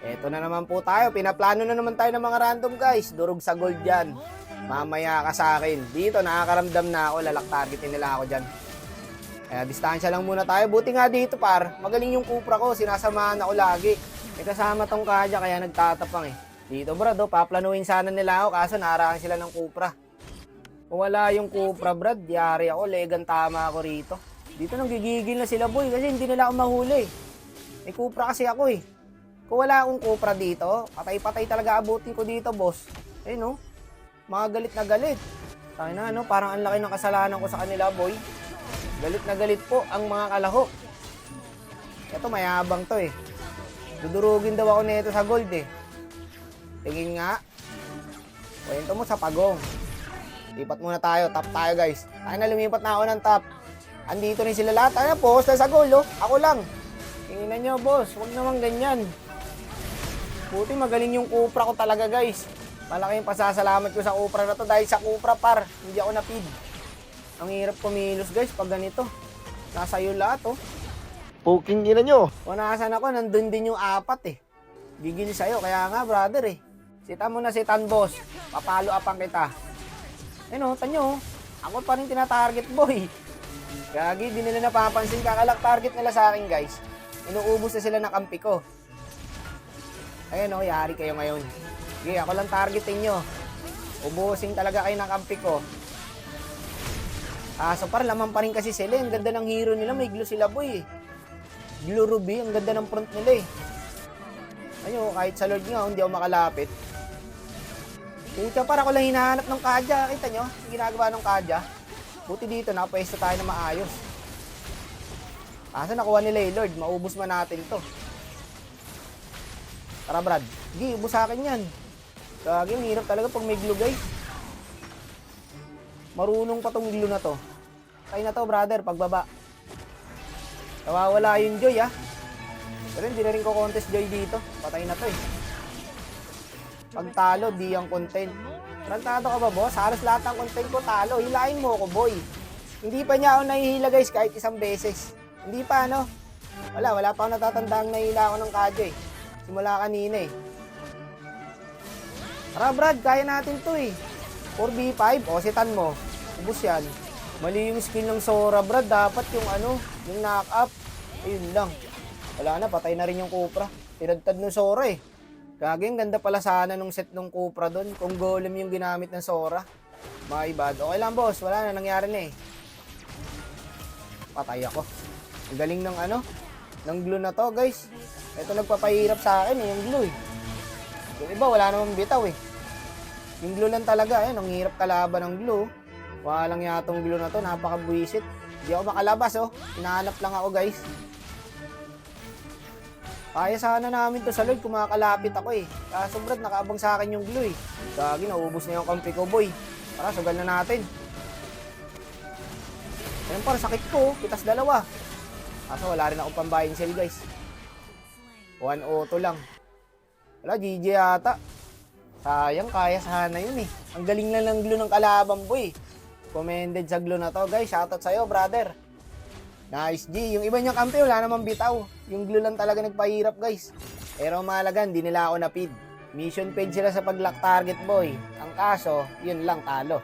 Eto na naman po tayo. Pinaplano na naman tayo ng mga random guys. Durog sa gold yan. Mamaya ka sa akin. Dito nakakaramdam na ako. Lalak targetin nila ako dyan. Kaya distansya lang muna tayo. Buti nga dito par. Magaling yung kupra ko. Sinasamahan ako lagi. May kasama tong Kaja kaya nagtatapang eh. Dito brad, paplanuin sana nila ako. Kaso naarakan sila ng kupra. Kung wala yung kupra brad, yari ako. Legan tama ako rito. Dito nang gigigil na sila boy. Kasi hindi nila ako mahuli. May kupra kasi ako eh. Kung wala akong kupra dito, patay-patay talaga abutin ko dito, boss. Eh no, mga galit na galit. Sabi na, no, parang ang laki ng kasalanan ko sa kanila, boy. Galit na galit po ang mga kalahok. Ito, mayabang to eh. Dudurugin daw ako nito sa gold eh. Tingin nga. Kwento mo sa pagong. Lipat muna tayo, top tayo guys. Ay na, lumipat na ako ng top. Andito rin sila lahat. Ay na, post na sa gold, oh. Ako lang. Tingnan nyo, boss. Huwag naman ganyan. Buti magaling yung kupra ko talaga guys. Malaki yung pasasalamat ko sa kupra na to dahil sa kupra par, hindi ako napid. Ang hirap kumilos guys pag ganito. Nasa iyo lahat oh. Puking ina nyo. Kung nasan ako, nandun din yung apat eh. Gigil sa'yo, kaya nga brother eh. Sitan mo na sitan boss. Papalo upang kita. Ano, tanyo. Ako pa rin tinatarget boy. Gagi, di nila napapansin. Kakalak target nila sa akin guys. Inuubos na sila ng kampi ko. Ayun o, yari kayo ngayon. Sige, ako lang targetin nyo. Ubusin talaga kayo ng kampi ko. So par, laman pa rin kasi sila. Ang ganda ng hero nila. May glue sila boy eh. Glue ruby. Ang ganda ng front nila eh. Ayun, kahit sa Lord nga, hindi ako makalapit. Pucha, para ko lang hinahanap ng Kaja. Kita nyo? Yung ginagawa ng Kaja. Buti dito, napwesto tayo na maayos. Kaso nakuha nila eh, Lord. Maubos man natin to. Tara Brad. Sige, ubos sa akin yan. Gagi, ang hirap talaga pag may glue guys. Marunong pa tong glue na to. Patay na to brother, pagbaba. Nawawala yung joy ah. Pero hindi na rin ko contest joy dito. Patay na to eh. Pag talo, di ang content. Trantado ka ba boss? Halos lahat ng content ko talo. Hilahin mo ako boy. Hindi pa niya ako nahihila guys kahit isang beses. Hindi pa ano. Wala pa ako natatandaang nahihila ako ng Kaja eh. Simula kanina eh. Tara Brad, kaya natin to eh. 4v5, o sitan mo. Ubus yan. Mali yung skill ng Sora Brad. Dapat yung ano, yung knock-up. Ayun lang. Wala na, patay na rin yung Cupra. Tinadtad ng Sora eh. Gagi, ang ganda pala sana nung set ng Cupra doon. Kung golem yung ginamit ng Sora. My bad. Okay lang boss, wala na, nangyari na eh. Patay ako. Ang galing ng ano, ng glue na to guys. Ito nagpapahirap sa akin eh, yung glue eh. Yung iba wala namang bitaw eh. Yung glue lang talaga eh, ang hirap kalaban ng glue. Walang yatong glue na to, napakabuisit. Hindi ako makalabas oh, hinahanap lang ako guys. Kaya sana namin to sa Lord kung makakalapit ako eh. Kaso Brad, nakaabang sa akin yung glue eh. Gagi, naubos na yung kampi ko boy. Tara, sugal na natin. Ayun par, sakit ko, kitas dalawa. Kaso wala rin akong pambayang sell guys. 1 auto lang. Wala, GG yata. Sayang, kaya sana yun eh. Ang galing na ng glue ng kalaban boy. Commended sa glue na to guys. Shoutout sa'yo brother. Nice G. Yung iba niyang kampi wala namang bitaw. Yung glue lang talaga nagpahirap guys. Pero mahalaga, hindi nila ako napid. Mission paid sila sa pag-lock target boy. Ang kaso, yun lang talo.